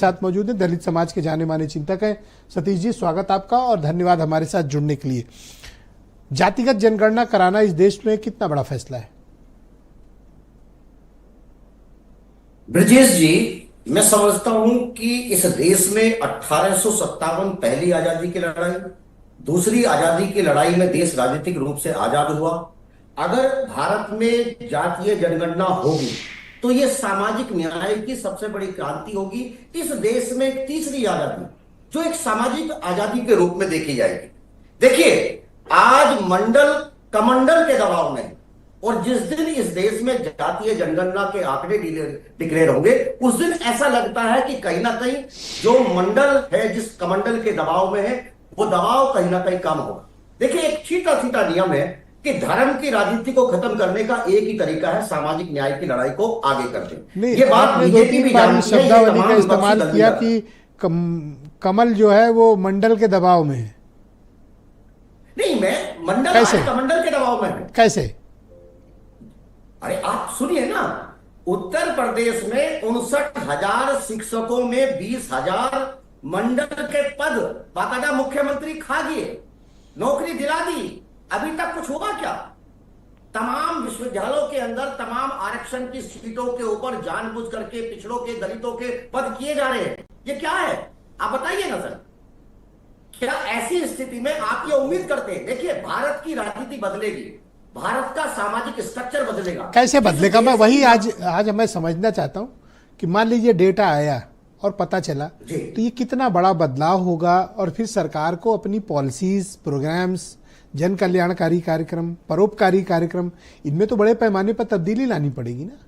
साथ मौजूद हैं दलित समाज के जाने माने चिंतक हैं सतीश जी, स्वागत आपका और धन्यवाद हमारे साथ जुड़ने के लिए। जातिगत जनगणना कराना इस देश में कितना बड़ा फैसला है? ब्रजेश जी, मैं समझता हूं कि इस देश में 1857 पहली आजादी की लड़ाई, दूसरी आजादी की लड़ाई में देश राजनीतिक रूप से आजाद हुआ। अगर भारत में जातीय जनगणना होगी तो यह सामाजिक न्याय की सबसे बड़ी क्रांति होगी। इस देश में एक तीसरी आजादी जो एक सामाजिक आजादी के रूप में देखी जाएगी। देखिए, आज मंडल कमंडल के दबाव में, और जिस दिन इस देश में जातीय जनगणना के आंकड़े डिक्लेयर होंगे उस दिन ऐसा लगता है कि कहीं ना कहीं जो मंडल है, जिस कमंडल के दबाव में है, वो दबाव कहीं ना कहीं कम होगा। देखिए, एक सीधा सीधा नियम है कि धर्म की राजनीति को खत्म करने का एक ही तरीका है, सामाजिक न्याय की लड़ाई को आगे करते। ये बात बीजेपी भी जानती है। शब्दावली का इस्तेमाल किया कि कमल जो है वो मंडल के दबाव में है। नहीं, मैं मंडल कमंडल के दबाव में है। कैसे? अरे आप सुनिए ना, उत्तर प्रदेश में 59,000 शिक्षकों में 20,000 मंडल के पद बाकायदा मुख्यमंत्री खा गए, नौकरी दिला दी। अभी तक कुछ हुआ क्या? तमाम विश्वविद्यालयों के अंदर तमाम आरक्षण की सीटों के ऊपर जानबूझ करके पिछड़ों के, दलितों के पद किए जा रहे हैं। ये क्या है? आप बताइए ना सर, क्या ऐसी स्थिति में आप ये उम्मीद करते हैं? देखिए, भारत की राजनीति बदलेगी, भारत का सामाजिक स्ट्रक्चर बदलेगा। कैसे बदलेगा? मैं वही आज मैं समझना चाहता हूं कि मान लीजिए डेटा आया और पता चला तो ये कितना बड़ा बदलाव होगा, और फिर सरकार को अपनी पॉलिसीज, प्रोग्राम्स, जन कल्याणकारी कार्यक्रम, परोपकारी कार्यक्रम, इनमें तो बड़े पैमाने पर तब्दीली लानी पड़ेगी ना।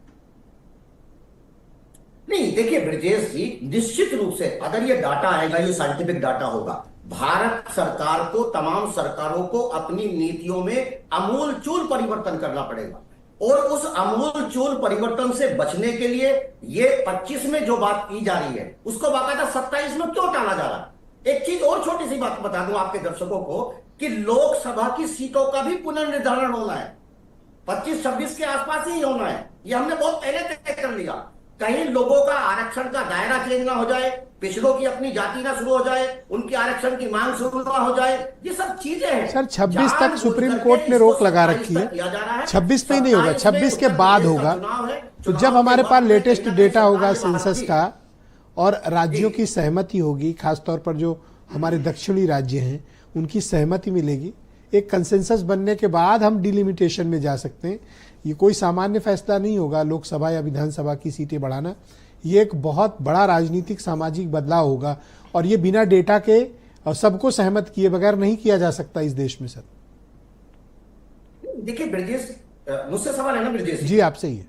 नहीं, देखिए ब्रजेश जी, निश्चित रूप से अगर ये डाटा आएगा, ये साइंटिफिक डाटा होगा, भारत सरकार को, तमाम सरकारों को अपनी नीतियों में आमूलचूल परिवर्तन करना पड़ेगा। और उस आमूलचूल परिवर्तन से बचने के लिए ये 25 में जो बात की जा रही है उसको बाकायदा 27 में क्यों टाला जा रहा है? एक चीज और छोटी सी बात बता दूं आपके दर्शकों को कि लोकसभा की सीटों का भी पुनर्निर्धारण होना है, 25-26 के आसपास ही होना है। ये हमने बहुत पहले तय कर लिया। कहीं लोगों का आरक्षण का दायरा चेंज ना हो जाए, पिछड़ों की अपनी जाति ना शुरू हो जाए, उनके आरक्षण की मांग शुरू ना हो जाए, ये सब चीजें हैं। सर, 26 तक सुप्रीम कोर्ट ने रोक लगा रखी है। 26 पे ही नहीं होगा, 26 के बाद होगा। तो जब हमारे पास लेटेस्ट डेटा होगा सेंसस का और राज्यों की सहमति होगी, खासतौर पर जो हमारे दक्षिणी राज्य हैं उनकी सहमति मिलेगी, एक कंसेंसस बनने के बाद हम डिलिमिटेशन में जा सकते हैं। ये कोई सामान्य फैसला नहीं होगा लोकसभा या विधानसभा की सीटें बढ़ाना। ये एक बहुत बड़ा राजनीतिक सामाजिक बदलाव होगा, और ये बिना डेटा के और सबको सहमत किए बगैर नहीं किया जा सकता इस देश में। सर देखिए ब्रजेश, मुझसे सवाल है ना ब्रजेश जी? आपसे ही है।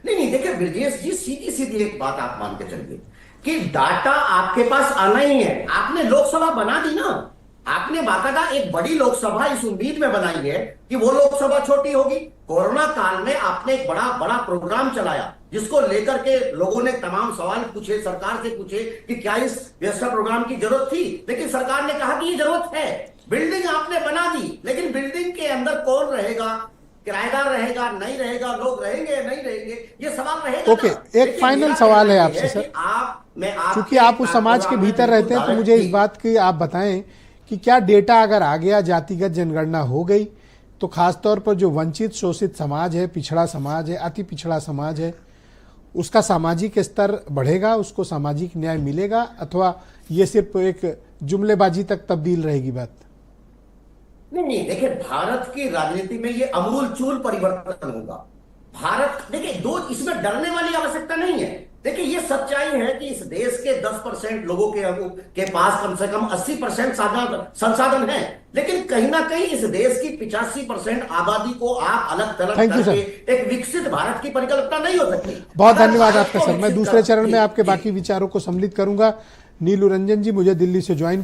नहीं, देखिए ब्रजेश जी, सीधी सीधी एक बात आप मान के चलिए कि डाटा आपके पास आना ही है। आपने लोकसभा बना दी ना, आपने बाकायदा एक बड़ी लोकसभा इस उम्मीद में बनाई है कि वो लोकसभा छोटी होगी। कोरोना काल में आपने एक बड़ा प्रोग्राम चलाया जिसको लेकर के लोगों ने तमाम सवाल पूछे, सरकार से पूछे कि क्या इस व्यवस्था प्रोग्राम की जरूरत थी, लेकिन सरकार ने कहा कि ये जरूरत है। बिल्डिंग आपने बना दी, लेकिन बिल्डिंग के अंदर कौन रहेगा? किराएदार रहेगा, नहीं रहेगा? लोग रहेंगे, नहीं रहेंगे? ये सवाल रहेगा। ओके, एक फाइनल सवाल है आपसे सर, क्योंकि आप उस समाज के भीतर रहते हैं, तो मुझे इस बात की आप बताएं कि क्या डेटा अगर आ गया, जातिगत जनगणना हो गई, तो खासतौर पर जो वंचित शोषित समाज है, पिछड़ा समाज है, अति पिछड़ा समाज है, उसका सामाजिक स्तर बढ़ेगा, उसको सामाजिक न्याय मिलेगा, अथवा ये सिर्फ एक जुमलेबाजी तक तब्दील रहेगी बात? नहीं, देखिए, भारत की राजनीति में ये आमूलचूल परिवर्तन होगा। भारत, देखिए, इसमें डरने वाली आवश्यकता नहीं है। देखिए, ये सच्चाई है कि इस देश के 10% लोगों के पास कम से कम 80% संसाधन है, लेकिन कहीं ना कहीं इस देश की 85% आबादी को आप अलग थलग करके एक विकसित भारत की परिकल्पना नहीं हो सकती। बहुत धन्यवाद आपका सर। मैं दूसरे चरण में आपके बाकी विचारों को सम्मिलित करूंगा। नीलू रंजन जी मुझे दिल्ली से ज्वाइन